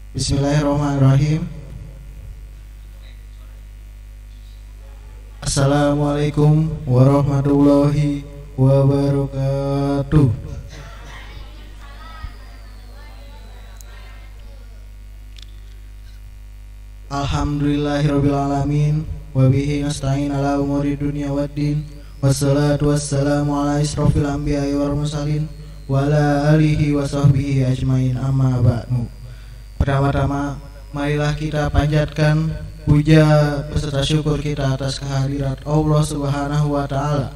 Bismillahirrahmanirrahim. Assalamualaikum warahmatullahi wabarakatuh. Alhamdulillahirrabbilalamin. Wabihi nasta'in ala umuri dunia waddin. Wassalatu wassalamu ala israfil anbiya'i wal mursalin wa ala alihi wa sahbihi ajmain, amma ba'du. Pertama-tama, marilah kita panjatkan puja beserta syukur kita atas kehadirat Allah Subhanahu wa Ta'ala,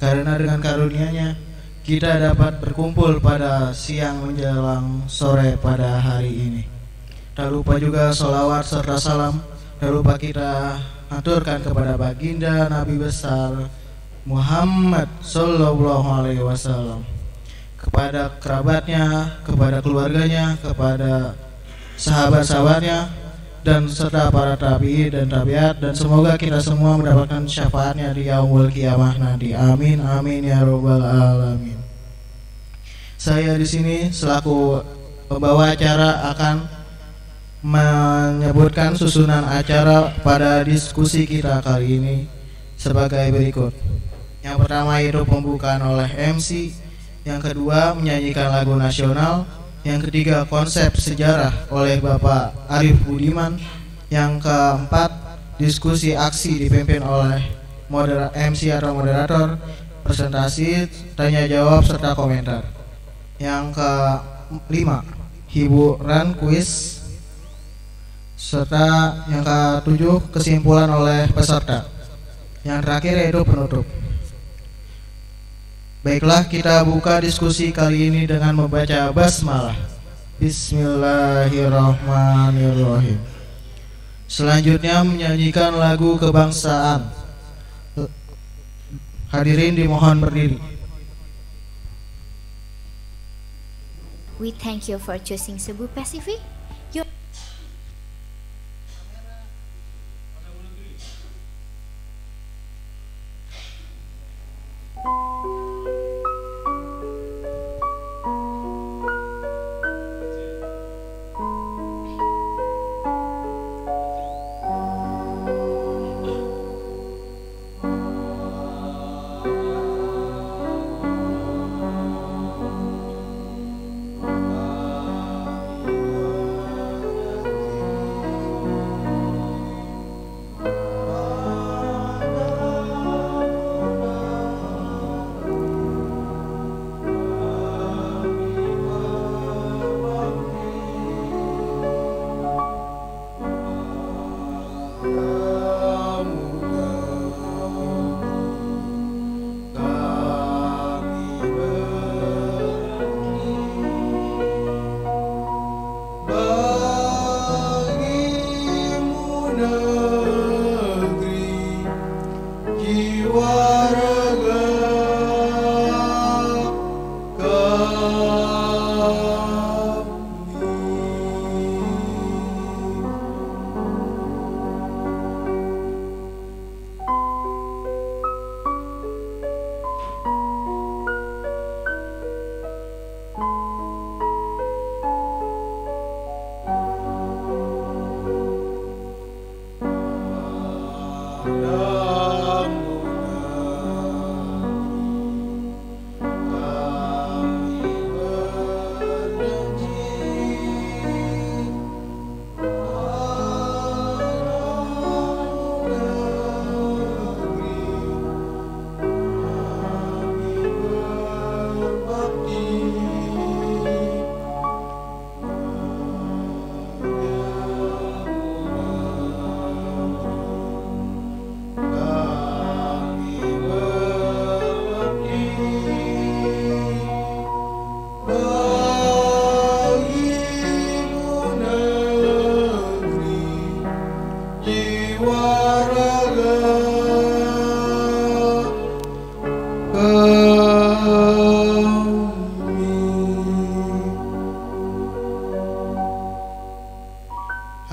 karena dengan karunia-Nya kita dapat berkumpul pada siang menjelang sore pada hari ini. Tak lupa juga sholawat serta salam, tak lupa kita aturkan kepada baginda Nabi besar Muhammad Sallallahu Alaihi Wasallam, kepada kerabatnya, kepada keluarganya, kepada sahabat-sahabatnya, dan serta para tabi'in dan tabiat, dan semoga kita semua mendapatkan syafaatnya di yaumul qiyamah nanti. Amin amin ya robbal alamin. Saya di sini selaku pembawa acara akan menyebutkan susunan acara pada diskusi kita kali ini sebagai berikut. Yang pertama itu pembukaan oleh MC, yang kedua menyanyikan lagu nasional, yang ketiga konsep sejarah oleh Bapak Arif Budiman, yang keempat diskusi aksi dipimpin oleh MC atau moderator, presentasi, tanya jawab serta komentar. Yang kelima hiburan kuis, serta yang ketujuh kesimpulan oleh peserta. Yang terakhir yaitu penutup. Baiklah, kita buka diskusi kali ini dengan membaca basmalah. Bismillahirrahmanirrahim. Selanjutnya menyanyikan lagu kebangsaan. Hadirin dimohon berdiri. We thank you for choosing Cebu Pacific.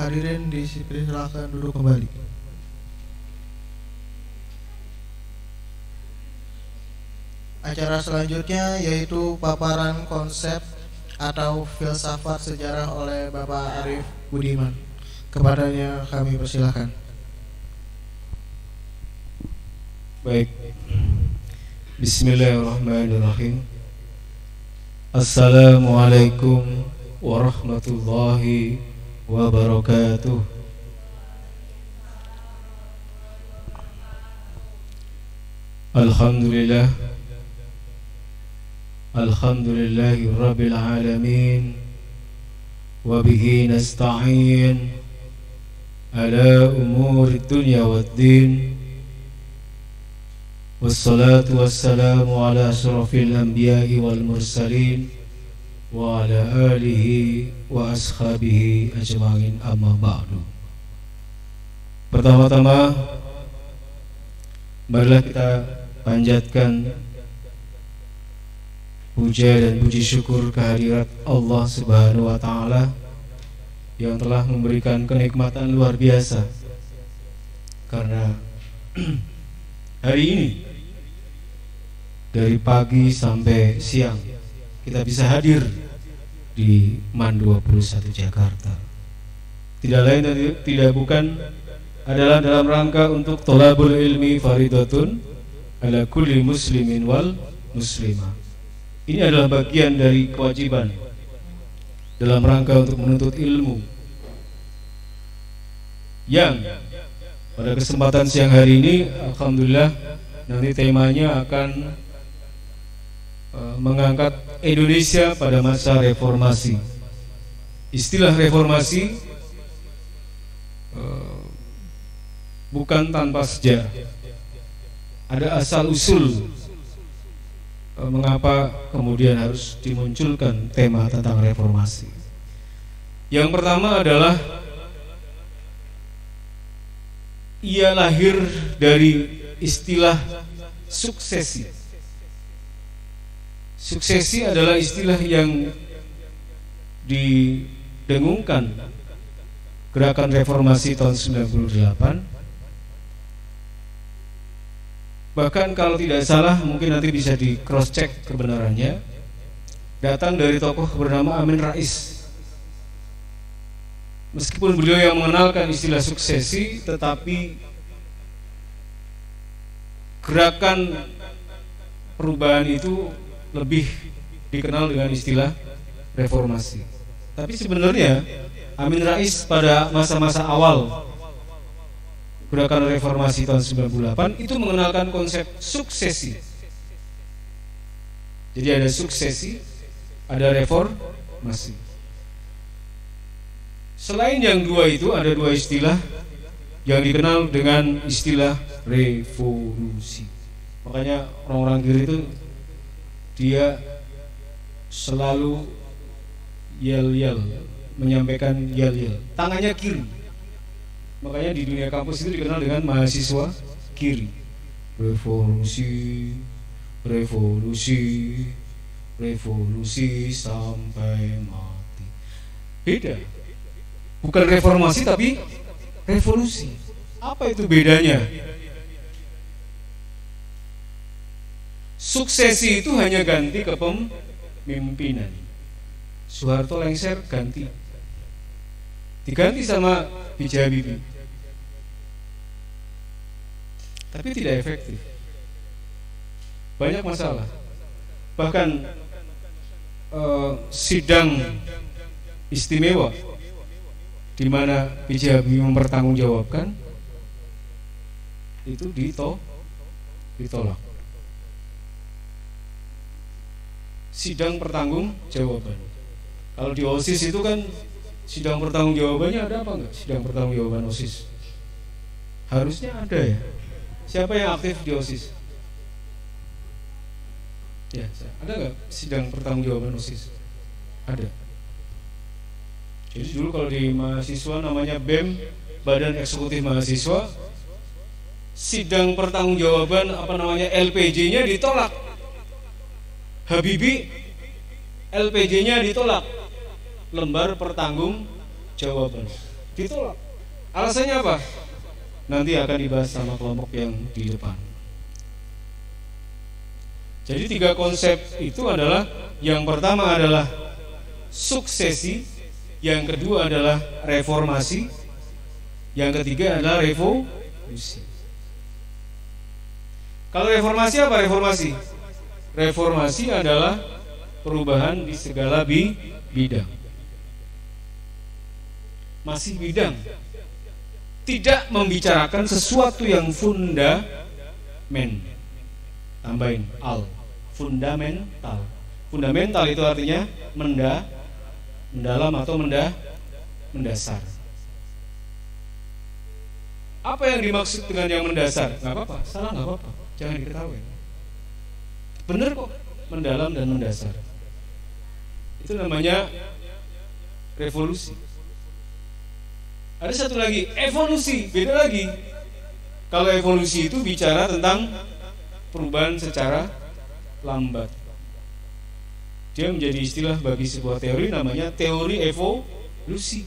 Hadirin dipersilakan duduk kembali. Acara selanjutnya yaitu paparan konsep atau filsafat sejarah oleh Bapak Arif Budiman. Kepadanya kami persilahkan. Baik. Bismillahirrahmanirrahim. Assalamualaikum warahmatullahi wabarakatuh. Alhamdulillah. Alhamdulillahi rabbil alamin. Wabihi nasta'in ala umuri dunya waddin. Wassalatu wassalamu ala asyrafil anbiya'i wal mursalin wa ala alihi wa ashabihi ajma'in, amma ba'du. Pertama-tama marilah kita panjatkan puja dan puji syukur kehadirat Allah Subhanahu wa taala yang telah memberikan kenikmatan luar biasa, karena hari ini dari pagi sampai siang kita bisa hadir di MAN 21 Jakarta. Tidak lain dan tidak bukan adalah dalam rangka untuk thalabul ilmi faridatun ala kulli muslimin wal muslimah. Ini adalah bagian dari kewajiban dalam rangka untuk menuntut ilmu, yang pada kesempatan siang hari ini alhamdulillah nanti temanya akan mengangkat Indonesia pada masa reformasi. Istilah reformasi bukan tanpa sejarah. Ada asal usul mengapa kemudian harus dimunculkan tema tentang reformasi. Yang pertama adalah ia lahir dari istilah suksesi. Suksesi adalah istilah yang didengungkan gerakan reformasi tahun 98. Bahkan kalau tidak salah, mungkin nanti bisa di cross check kebenarannya, datang dari tokoh bernama Amin Rais. Meskipun beliau yang mengenalkan istilah suksesi, tetapi gerakan perubahan itu lebih dikenal dengan istilah reformasi. Tapi sebenarnya Amin Rais pada masa-masa awal gerakan reformasi tahun 98 itu mengenalkan konsep suksesi. Jadi ada suksesi, ada reformasi. Selain yang dua itu, ada dua istilah yang dikenal dengan istilah revolusi. Makanya orang-orang kiri itu dia selalu yel-yel, menyampaikan yel-yel, tangannya kiri. Makanya di dunia kampus itu dikenal dengan mahasiswa kiri. Revolusi, revolusi, revolusi sampai mati. Beda. Bukan reformasi tapi revolusi. Apa itu bedanya? Suksesi itu hanya ganti kepemimpinan. Soeharto lengser ganti. Diganti sama B.J. Habibie. Tapi tidak efektif. Banyak masalah. Bahkan sidang istimewa di mana B.J. Habibie mempertanggungjawabkan itu ditolak. Sidang pertanggungjawaban. Kalau di OSIS itu kan sidang pertanggungjawabannya ada apa enggak? Sidang pertanggungjawaban OSIS harusnya ada ya. Siapa yang aktif di OSIS? Ya, ada nggak sidang pertanggungjawaban OSIS? Ada. Jadi dulu kalau di mahasiswa namanya BEM, Badan Eksekutif Mahasiswa, sidang pertanggungjawaban LPJ-nya ditolak. Habibie LPJ-nya ditolak. Lembar pertanggungjawaban ditolak. Alasannya apa? Nanti akan dibahas sama kelompok yang di depan. Jadi tiga konsep itu adalah, yang pertama adalah suksesi, yang kedua adalah reformasi, yang ketiga adalah revolusi. Kalau reformasi apa reformasi? Reformasi adalah perubahan di segala bidang. Masih bidang, tidak membicarakan sesuatu yang fundamental. Tambahin al, fundamental. Fundamental itu artinya mendalam atau mendasar. Apa yang dimaksud dengan yang mendasar? Nggak apa-apa, salah nggak apa-apa, jangan diketahui. Bener kok, mendalam dan mendasar. Itu namanya revolusi. Ada satu lagi, evolusi, beda lagi. Kalau evolusi itu bicara tentang perubahan secara lambat. Dia menjadi istilah bagi sebuah teori, namanya teori evolusi,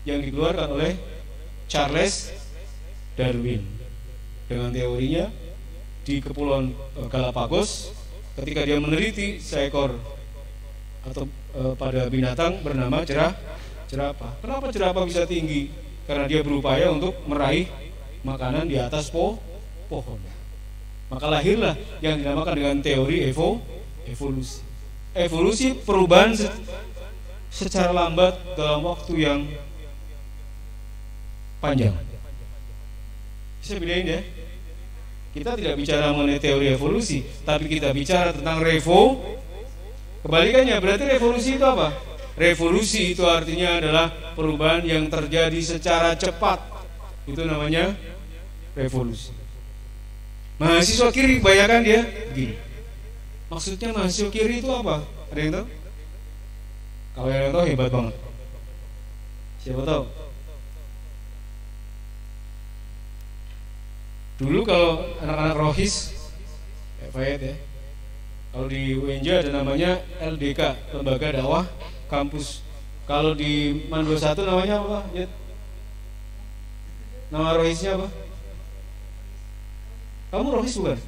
yang dikeluarkan oleh Charles Darwin. Dengan teorinya di Kepulauan Galapagos, ketika dia meneliti seekor atau pada binatang bernama jerapah. Kenapa jerapah bisa tinggi? Karena dia berupaya untuk meraih makanan di atas pohon. Maka lahirlah yang dinamakan dengan teori evolusi. Evolusi perubahan secara lambat dalam waktu yang panjang. Bisa bedain ya? Kita tidak bicara mengenai teori evolusi, tapi kita bicara tentang kebalikannya. Berarti revolusi itu apa? Revolusi itu artinya adalah perubahan yang terjadi secara cepat. Itu namanya revolusi. Mahasiswa kiri, bayangkan dia begini. Maksudnya mahasiswa kiri itu apa? Ada yang tahu? Kalau yang tahu hebat banget. Siapa tahu? Dulu kalau anak-anak rohis, Fayed ya, kalau di UNJ ada namanya LDK, Lembaga Dakwah Kampus. Kalau di MAN 21 namanya apa? Nama rohisnya apa? Kamu rohis bukan?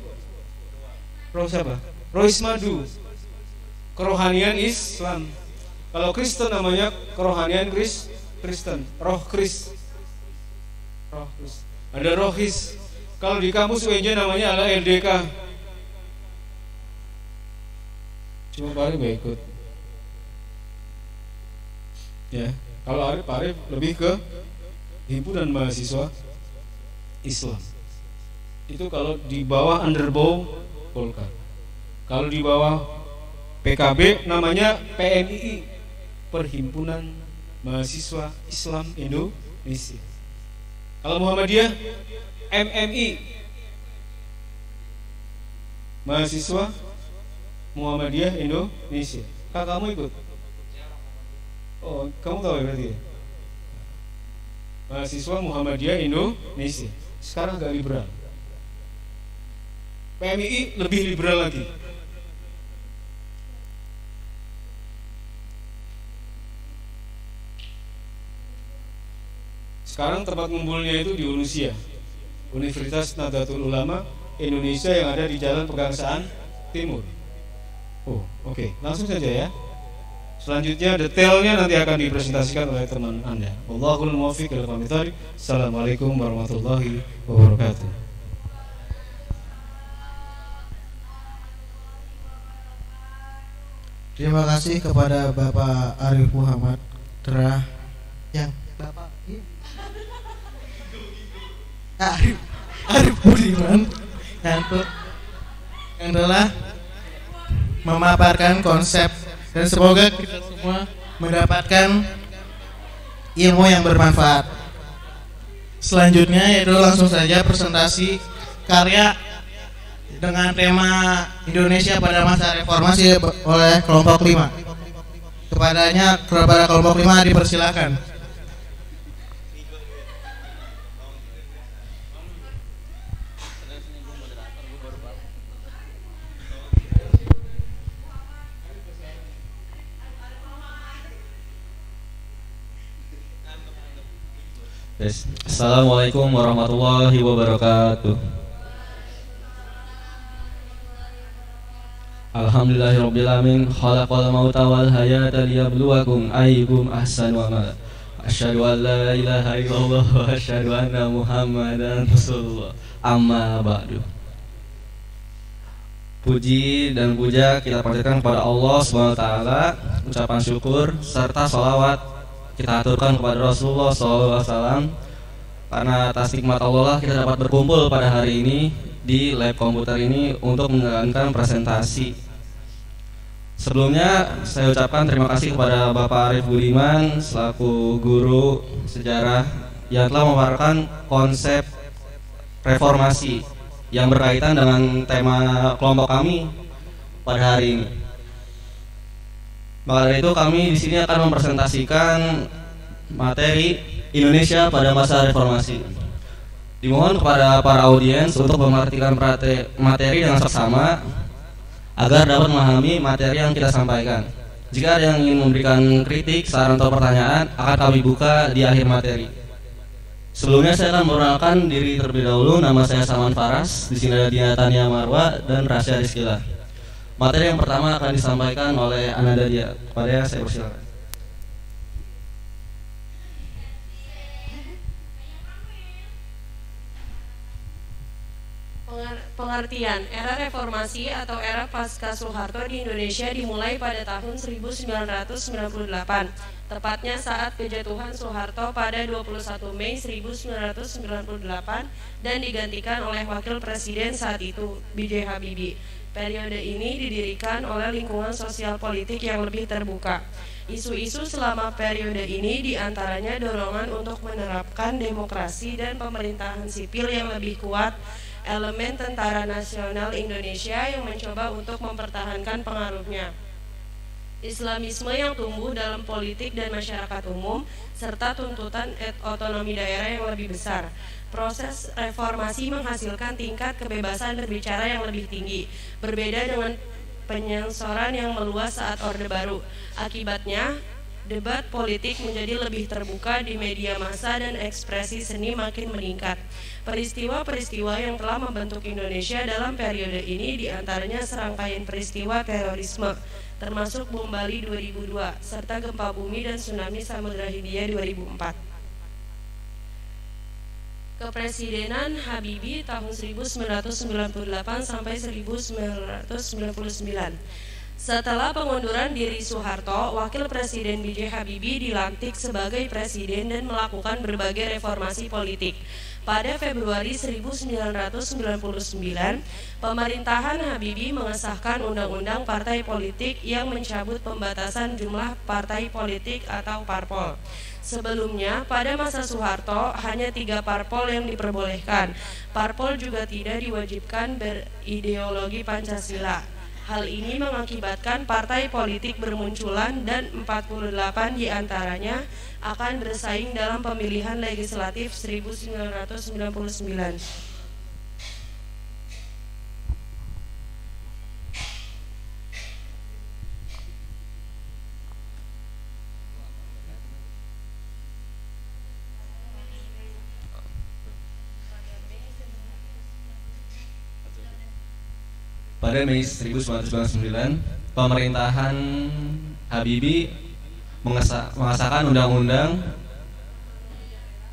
Rohis apa? Rohis Madu, kerohanian Islam. Kalau Kristen namanya kerohanian Kristen, roh Kris. Ada rohis. Kalau di kampus UNJ namanya adalah LDK. Cuma Pak Arif gak ikut. Ya, kalau Pak Arif lebih ke himpunan mahasiswa Islam. Itu kalau di bawah underbow Golkar. Kalau di bawah PKB namanya PMII, Perhimpunan Mahasiswa Islam Indonesia. Kalau Muhammadiyah MMI, Mahasiswa Muhammadiyah Indonesia. Kamu ikut? Oh, kamu tahu ya berarti ya? Mahasiswa Muhammadiyah Indonesia. Sekarang agak liberal. PMII lebih liberal lagi. Sekarang tempat ngumpulnya itu di Unusia, Universitas Nahdlatul Ulama Indonesia yang ada di Jalan Pegangsaan Timur. Oh, oke. Langsung saja ya. Selanjutnya detailnya nanti akan dipresentasikan oleh teman Anda. Wallahul muwaffiq ila aqwamit thoriq. Assalamualaikum warahmatullahi wabarakatuh. Terima kasih kepada Bapak Arif Muhammad telah yang Bapak Arif Budiman yang telah memaparkan konsep, dan semoga kita semua mendapatkan ilmu yang bermanfaat. Selanjutnya yaitu langsung saja presentasi karya dengan tema Indonesia pada masa reformasi oleh kelompok 5. Kepada kelompok 5 dipersilakan. Assalamualaikum warahmatullahi wabarakatuh. Alhamdulillahirabbil alamin, khalaqal mauta wal hayata liyabluwakum ayyukum ahsanu amala. Asyhadu an la ilaha illallah wa asyhadu anna Muhammadan Rasulullah. Amma ba'du. Puji dan puja kita panjatkan kepada Allah SWT, ucapan syukur serta sholawat kita aturkan kepada Rasulullah SAW, karena atas nikmat Allah lah kita dapat berkumpul pada hari ini di lab komputer ini untuk menjalankan presentasi. Sebelumnya saya ucapkan terima kasih kepada Bapak Arif Budiman selaku guru sejarah yang telah memaparkan konsep reformasi yang berkaitan dengan tema kelompok kami pada hari ini. Maka dari itu kami di sini akan mempresentasikan materi Indonesia pada masa reformasi. Dimohon kepada para audiens untuk mengartikan materi dengan seksama agar dapat memahami materi yang kita sampaikan. Jika ada yang ingin memberikan kritik, saran atau pertanyaan, akan kami buka di akhir materi. Sebelumnya saya akan memperkenalkan diri terlebih dahulu. Nama saya Salman Faras. Di sini ada Diana Tania Marwa dan Rasya Rizkila. Materi yang pertama akan disampaikan oleh Ananda Dia. Kepada saya persilakan. Pengertian era reformasi atau era pasca Soeharto di Indonesia dimulai pada tahun 1998, tepatnya saat kejatuhan Soeharto pada 21 Mei 1998 dan digantikan oleh wakil presiden saat itu, B.J. Habibie. Periode ini didirikan oleh lingkungan sosial politik yang lebih terbuka. Isu-isu selama periode ini diantaranya dorongan untuk menerapkan demokrasi dan pemerintahan sipil yang lebih kuat, elemen tentara nasional Indonesia yang mencoba untuk mempertahankan pengaruhnya, Islamisme yang tumbuh dalam politik dan masyarakat umum, serta tuntutan otonomi daerah yang lebih besar. Proses reformasi menghasilkan tingkat kebebasan berbicara yang lebih tinggi, berbeda dengan penyensoran yang meluas saat Orde Baru. Akibatnya, debat politik menjadi lebih terbuka di media massa dan ekspresi seni makin meningkat. Peristiwa-peristiwa yang telah membentuk Indonesia dalam periode ini diantaranya serangkaian peristiwa terorisme, termasuk bom Bali 2002, serta gempa bumi dan tsunami Samudra Hindia 2004. Kepresidenan Habibie tahun 1998 sampai 1999. Setelah pengunduran diri Soeharto, Wakil Presiden B.J. Habibie dilantik sebagai presiden dan melakukan berbagai reformasi politik. Pada Februari 1999, pemerintahan Habibie mengesahkan Undang-Undang Partai Politik yang mencabut pembatasan jumlah partai politik atau parpol. Sebelumnya, pada masa Soeharto, hanya 3 parpol yang diperbolehkan. Parpol juga tidak diwajibkan berideologi Pancasila. Hal ini mengakibatkan partai politik bermunculan dan 48 diantaranya akan bersaing dalam pemilihan legislatif 1999. Pada Mei 1999, pemerintahan Habibie mengesahkan Undang-Undang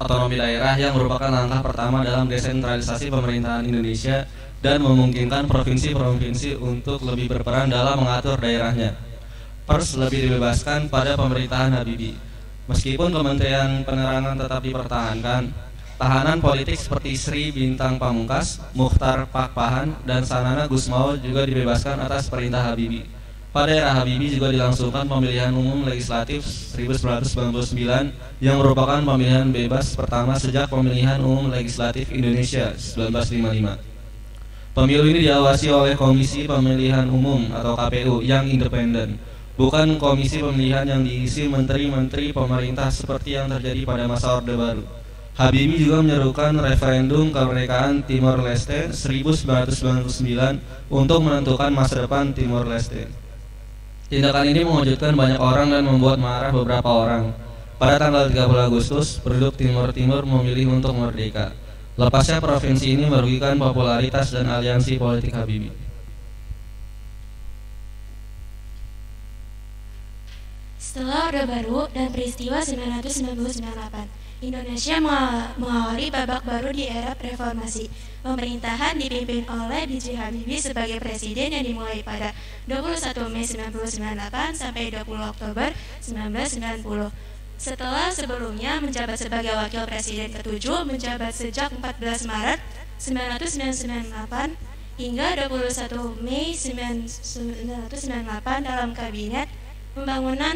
Otonomi Daerah yang merupakan langkah pertama dalam desentralisasi pemerintahan Indonesia dan memungkinkan provinsi-provinsi untuk lebih berperan dalam mengatur daerahnya. Pers lebih dibebaskan pada pemerintahan Habibie. Meskipun Kementerian Penerangan tetap dipertahankan, tahanan politik seperti Sri Bintang Pamungkas, Mukhtar Pakpahan, dan Sanana Gusmao juga dibebaskan atas perintah Habibie. Pada era Habibie juga dilangsungkan pemilihan umum legislatif 1999 yang merupakan pemilihan bebas pertama sejak pemilihan umum legislatif Indonesia 1955. Pemilu ini diawasi oleh Komisi Pemilihan Umum atau KPU yang independen, bukan komisi pemilihan yang diisi menteri-menteri pemerintah seperti yang terjadi pada masa Orde Baru. Habibie juga menyerukan referendum kemerdekaan Timor Leste 1999 untuk menentukan masa depan Timor Leste. Tindakan ini mengejutkan banyak orang dan membuat marah beberapa orang. Pada tanggal 30 Agustus, penduduk Timor Timur memilih untuk merdeka. Lepasnya provinsi ini merugikan popularitas dan aliansi politik Habibie. Setelah Orde Baru dan peristiwa 1998, Indonesia mengawali babak baru di era reformasi. Pemerintahan dipimpin oleh B.J. Habibie sebagai presiden yang dimulai pada 21 Mei 1998 sampai 20 Oktober 1990. Setelah sebelumnya menjabat sebagai wakil presiden ke-7, menjabat sejak 14 Maret 1998 hingga 21 Mei 1998 dalam Kabinet Pembangunan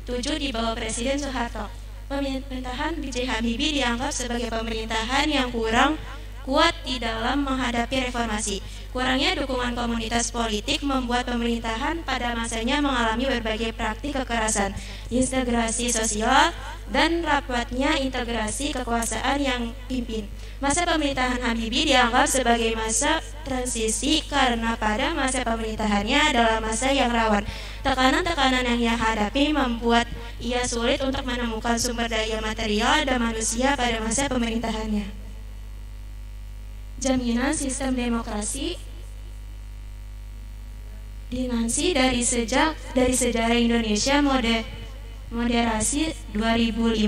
7 di bawah Presiden Soeharto. Pemerintahan B.J. Habibie dianggap sebagai pemerintahan yang kurang kuat di dalam menghadapi reformasi. Kurangnya dukungan komunitas politik membuat pemerintahan pada masanya mengalami berbagai praktik kekerasan, integrasi sosial, dan rapatnya integrasi kekuasaan yang pimpin. Masa pemerintahan Habibie dianggap sebagai masa transisi karena pada masa pemerintahannya adalah masa yang rawan. Tekanan-tekanan yang ia hadapi membuat ia sulit untuk menemukan sumber daya material dan manusia pada masa pemerintahannya. Jaminan sistem demokrasi dinansi dari sejarah Indonesia moderasi 2005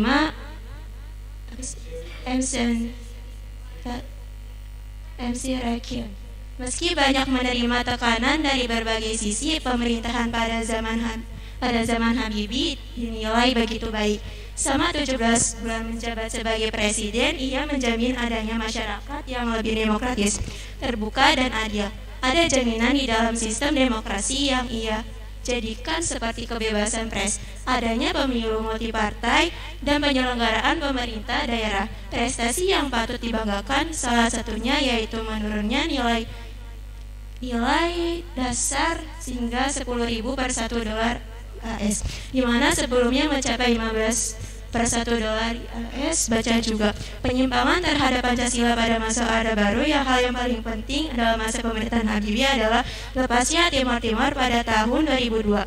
MC Rakyat. Meski banyak menerima tekanan dari berbagai sisi, pemerintahan pada zaman Habibie dinilai begitu baik. Selama 17 bulan menjabat sebagai presiden, ia menjamin adanya masyarakat yang lebih demokratis, terbuka, dan adil. Ada jaminan di dalam sistem demokrasi yang ia jadikan seperti kebebasan pers, adanya pemilu multipartai, dan penyelenggaraan pemerintah daerah. Prestasi yang patut dibanggakan salah satunya yaitu menurunnya nilai dasar hingga 10.000 per 1 dolar AS, di mana sebelumnya mencapai 15 per 1 dolar AS. Baca juga penyimpangan terhadap Pancasila pada masa Orde Baru. Yang hal yang paling penting dalam masa pemerintahan Habibie adalah lepasnya Timor Timur pada tahun 2002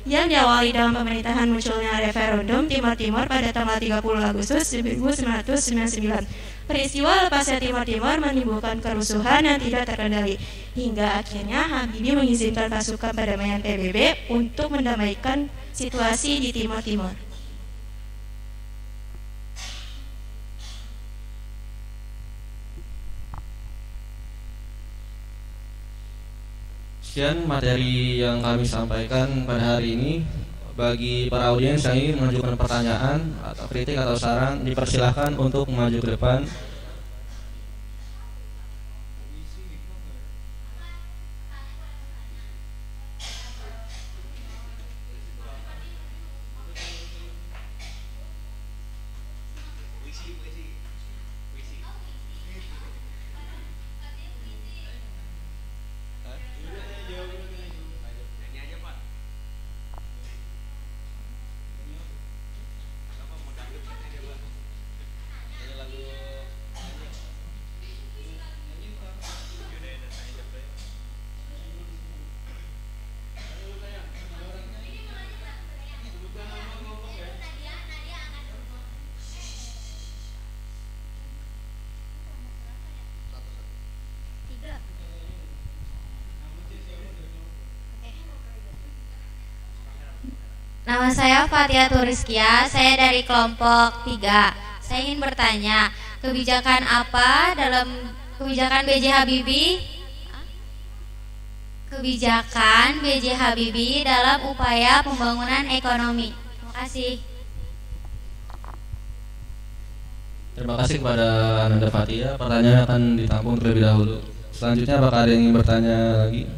yang diawali dalam pemerintahan munculnya referendum Timor Timur pada tanggal 30 Agustus 1999. Peristiwa lepasnya Timor Timur menimbulkan kerusuhan yang tidak terkendali hingga akhirnya Habibie mengizinkan pasukan perdamaian PBB untuk mendamaikan situasi di Timor Timur. Sekian materi yang kami sampaikan pada hari ini. Bagi para audiens yang ingin mengajukan pertanyaan atau kritik atau saran, dipersilahkan untuk maju ke depan. Nama saya Fatia Turiskia, saya dari kelompok 3. Saya ingin bertanya, kebijakan apa dalam kebijakan B.J. Habibie? Kebijakan B.J. Habibie dalam upaya pembangunan ekonomi. Terima kasih. Terima kasih kepada Ananda Fatia. Pertanyaan akan ditampung terlebih dahulu. Selanjutnya apakah ada yang ingin bertanya lagi?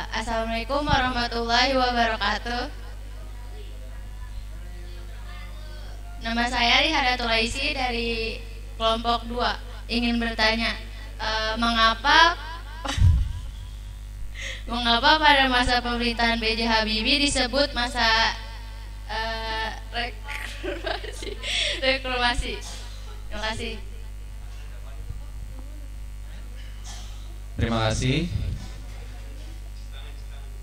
Assalamualaikum warahmatullahi wabarakatuh. Nama saya Rihayatul Aisy dari kelompok 2. Ingin bertanya, mengapa pada masa pemerintahan B.J. Habibie disebut masa reformasi? reformasi. Terima kasih. Terima kasih.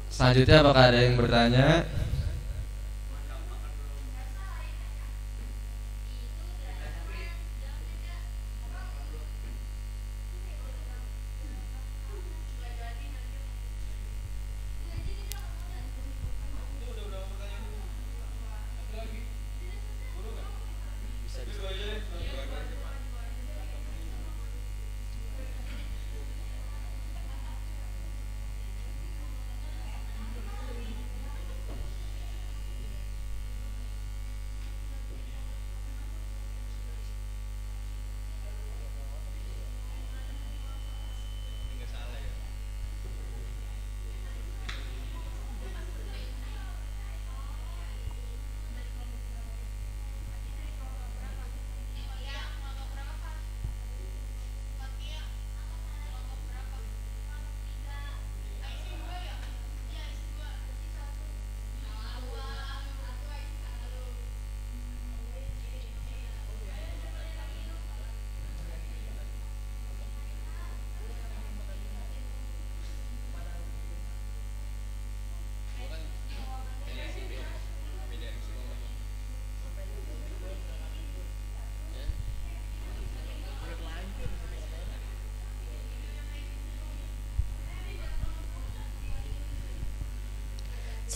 Selanjutnya apakah ada yang bertanya?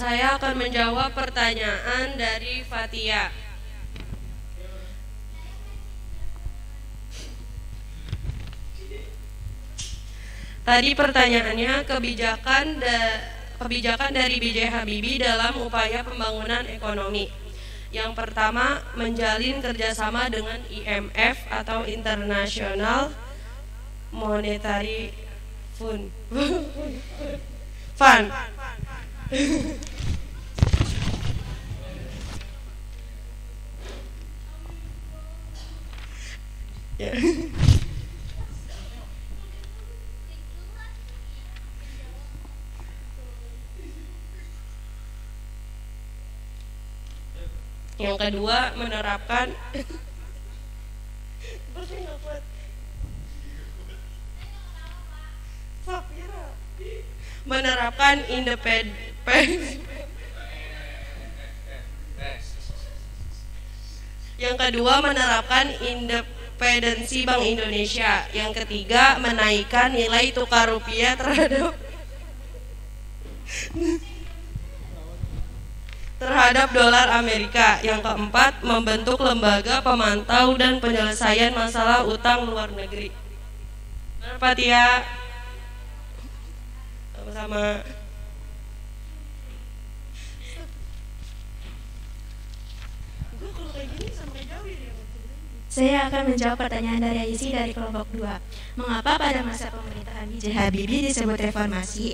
Saya akan menjawab pertanyaan dari Fatia. Tadi pertanyaannya kebijakan dari B.J. Habibie dalam upaya pembangunan ekonomi. Yang pertama, menjalin kerjasama dengan IMF atau International Monetary Fund. Ya. Yang kedua, menerapkan independensi Bank Indonesia. Yang ketiga, menaikkan nilai tukar rupiah terhadap dolar Amerika. Yang keempat, membentuk lembaga pemantau dan penyelesaian masalah utang luar negeri. Benar, Fatia? Sama-sama. Saya akan menjawab pertanyaan dari Aisy dari kelompok 2. Mengapa pada masa pemerintahan B.J. Habibie disebut reformasi?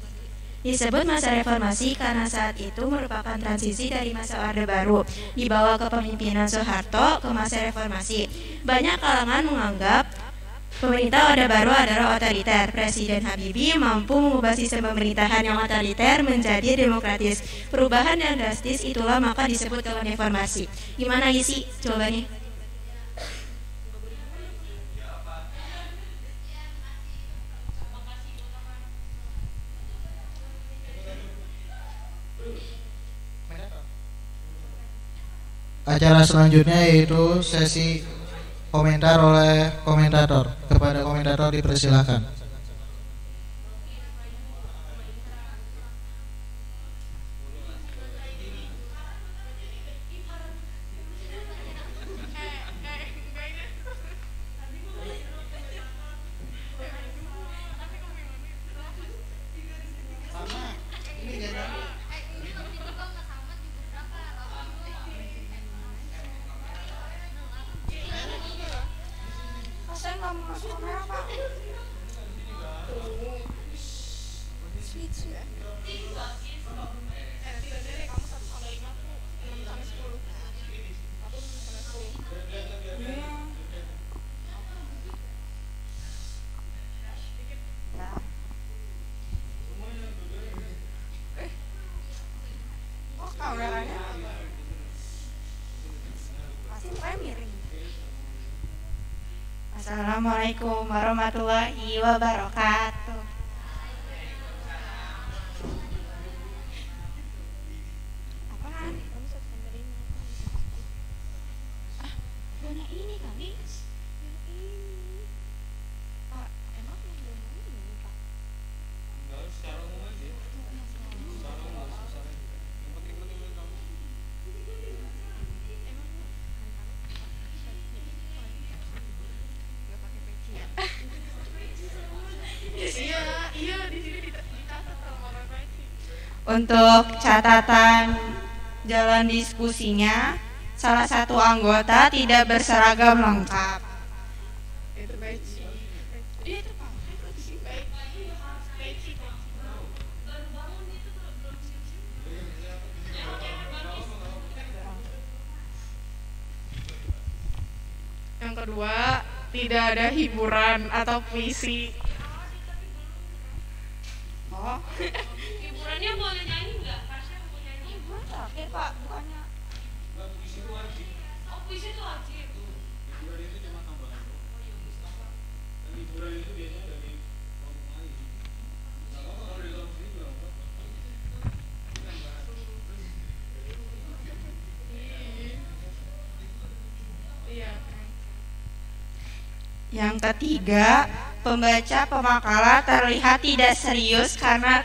Disebut masa reformasi karena saat itu merupakan transisi dari masa Orde Baru dibawa kepemimpinan Soeharto ke masa reformasi. Banyak kalangan menganggap pemerintah Orde Baru adalah otoriter. Presiden Habibie mampu mengubah sistem pemerintahan yang otoriter menjadi demokratis. Perubahan yang drastis itulah maka disebut dengan reformasi. Gimana Aisy jawabannya? Acara selanjutnya yaitu sesi komentar oleh komentator. Kepada komentator dipersilahkan. Kameranya masih prime ya? Assalamualaikum warahmatullahi wabarakatuh. Apaan? Zona ini kali. Yang ini. Pak, emang yang zona ini, Pak? Enggak, secara umum aja. Secara umum, secara yang penting-penting kamu. Iya, di sini dicatat sama peci. Untuk catatan jalan diskusinya, salah satu anggota tidak berseragam lengkap. Itu peci. Iya, itu Pak. Peci. Yang kedua, tidak ada hiburan atau puisi. Oh, Hiburannya boleh nyanyi nggak? Pasnya mau nyanyi. hiburan terakhir Pak, bukannya. Oh, puisi itu wajib. Hiburan itu cuma tambahan. Dan hiburan itu biasanya dari kampung lain. Nggak apa-apa kalau dari kampung sini juga nggak apa-apa. Iya. Yang ketiga, pembaca pemakalah terlihat tidak serius karena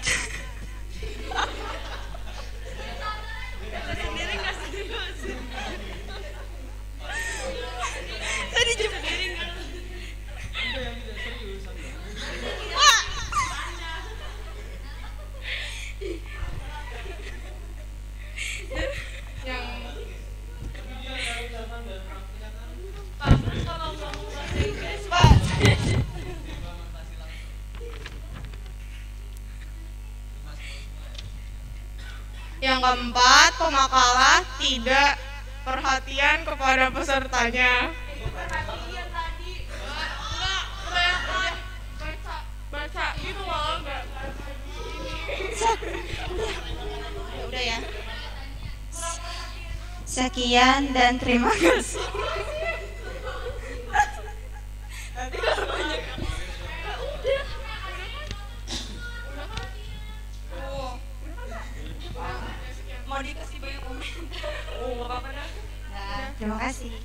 Yang keempat, pemakalah tidak perhatian kepada pesertanya. Perhatian tadi. Enggak, baca gitu loh, enggak. ya udah ya. Sekian dan terima kasih. Nanti kalau banyak. Udah. Mau dikasih banyak komentar. Oh, enggak apa-apa dah. Nah, terima kasih.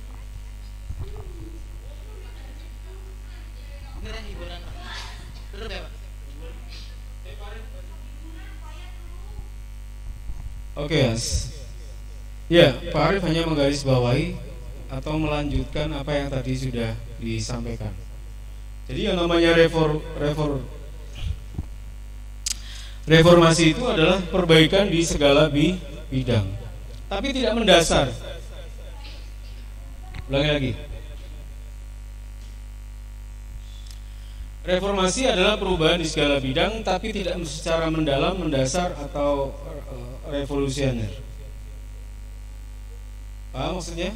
Oke, Mas. Ya, Pak Arief hanya menggarisbawahi atau melanjutkan apa yang tadi sudah disampaikan. Jadi yang namanya reformasi itu adalah perbaikan di segala bidang, tapi tidak mendasar. Ulangi lagi. Reformasi adalah perubahan di segala bidang, tapi tidak secara mendalam, mendasar atau revolusioner. Paham maksudnya?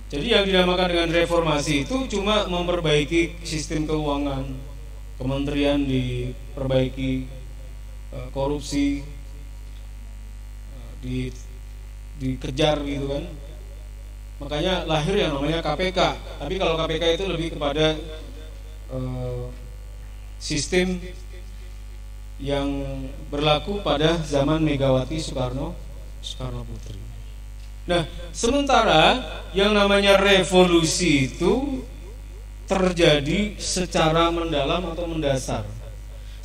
Jadi yang dinamakan dengan reformasi itu cuma memperbaiki sistem keuangan, kementerian diperbaiki, korupsi dikejar gitu kan. Makanya lahir yang namanya KPK. Tapi kalau KPK itu lebih kepada sistem yang berlaku pada zaman Megawati Soekarno Putri. Nah, sementara yang namanya revolusi itu terjadi secara mendalam atau mendasar.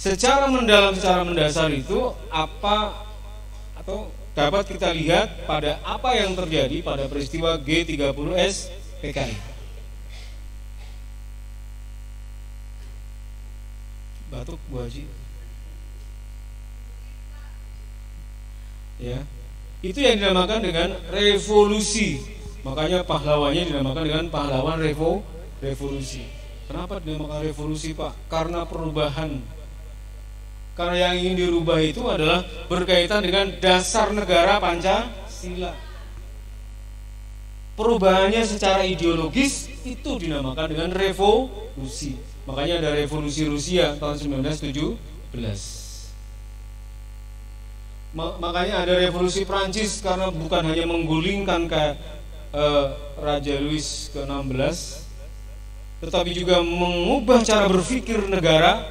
Secara mendalam, secara mendasar itu apa atau dapat kita lihat pada apa yang terjadi pada peristiwa G30S PKI. Batuk Bu Haji. Ya. Itu yang dinamakan dengan revolusi. Makanya pahlawannya dinamakan dengan pahlawan revolusi. Kenapa dinamakan revolusi, Pak? Karena perubahan. Karena yang ingin dirubah itu adalah berkaitan dengan dasar negara Pancasila. Perubahannya secara ideologis itu dinamakan dengan revolusi. Makanya ada revolusi Rusia tahun 1917. Makanya ada revolusi Prancis karena bukan hanya menggulingkan Raja Louis ke-16, tetapi juga mengubah cara berpikir negara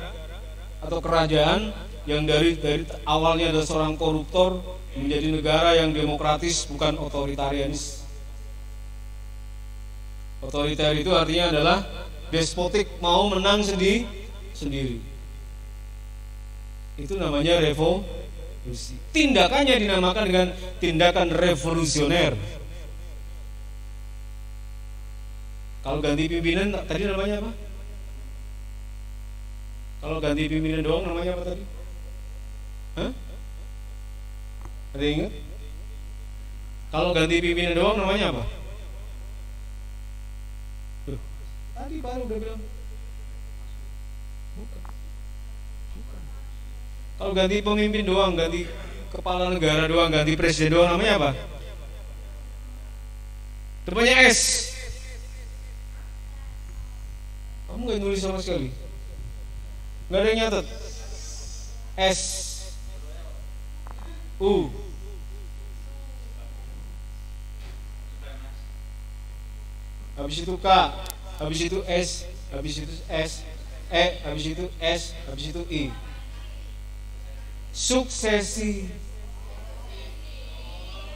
atau kerajaan yang dari awalnya adalah seorang koruptor menjadi negara yang demokratis, bukan otoritarianis. Otoriter itu artinya adalah despotik, mau menang sendiri. Itu namanya revolusi. Tindakannya dinamakan dengan tindakan revolusioner. Kalau ganti pimpinan tadi namanya apa? Kalau ganti pimpinan doang namanya apa tadi? Hah? Ada yang ingat? Kalau ganti pimpinan doang namanya apa? Tadi baru udah bilang. Bukan. Kalau ganti pemimpin doang, ganti kepala negara doang, ganti presiden doang namanya apa? Depannya S. Kamu nggak nulis sama sekali. Nggak ada yang nyatet. S U habis itu K, habis itu S, habis itu S, E, habis itu S, habis itu I. Suksesi.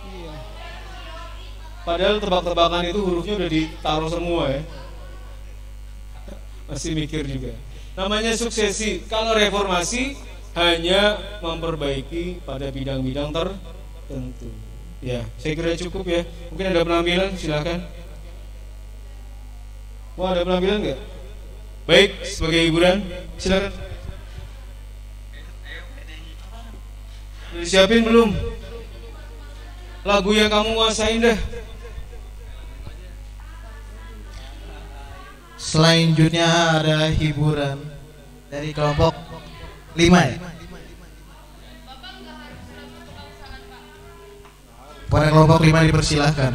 Iya. Padahal tebak-tebakan itu hurufnya udah ditaruh semua ya. Masih mikir juga. Namanya suksesi. Kalau reformasi hanya memperbaiki pada bidang-bidang tertentu. Ya, saya kira cukup ya. Mungkin ada penampilan, silakan. Wah, ada penampilan nggak? Baik, sebagai hiburan, silakan. Udah disiapin belum? Lagu yang kamu kuasain dah. Selanjutnya ada hiburan dari kelompok 5 ya. Pada kelompok 5 dipersilahkan.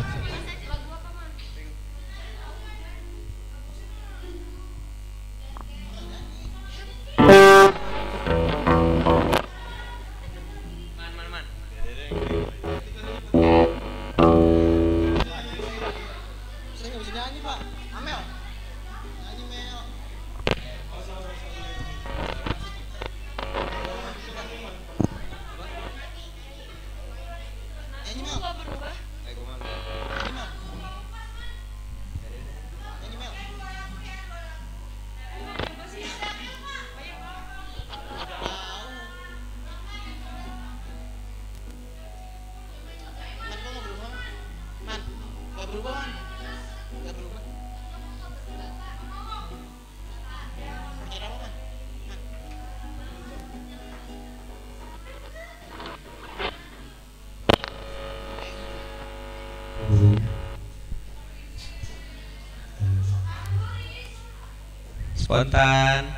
Spontan,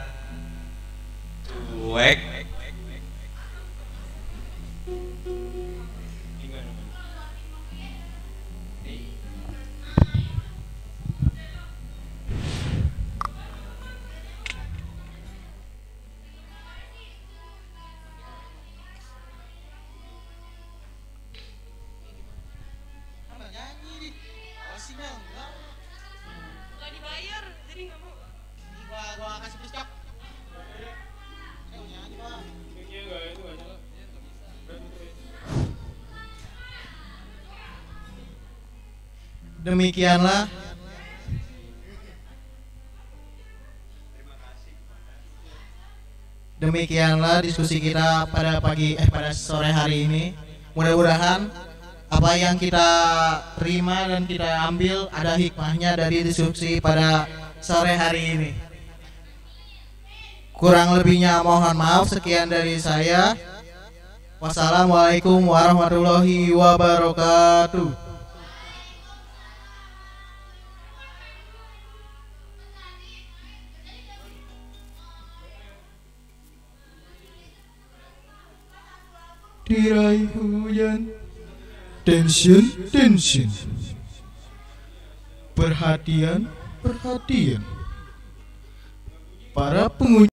cuek, Nggak dibayar, jadi nggak mau. Gua kasih piskap. Demikianlah diskusi kita pada sore hari ini. Mudah-mudahan apa yang kita terima dan kita ambil ada hikmahnya dari diskusi pada sore hari ini. Kurang lebihnya mohon maaf. Sekian dari saya. Wassalamualaikum warahmatullahi wabarakatuh. Tirai hujan, tension, perhatian, para pengunjung.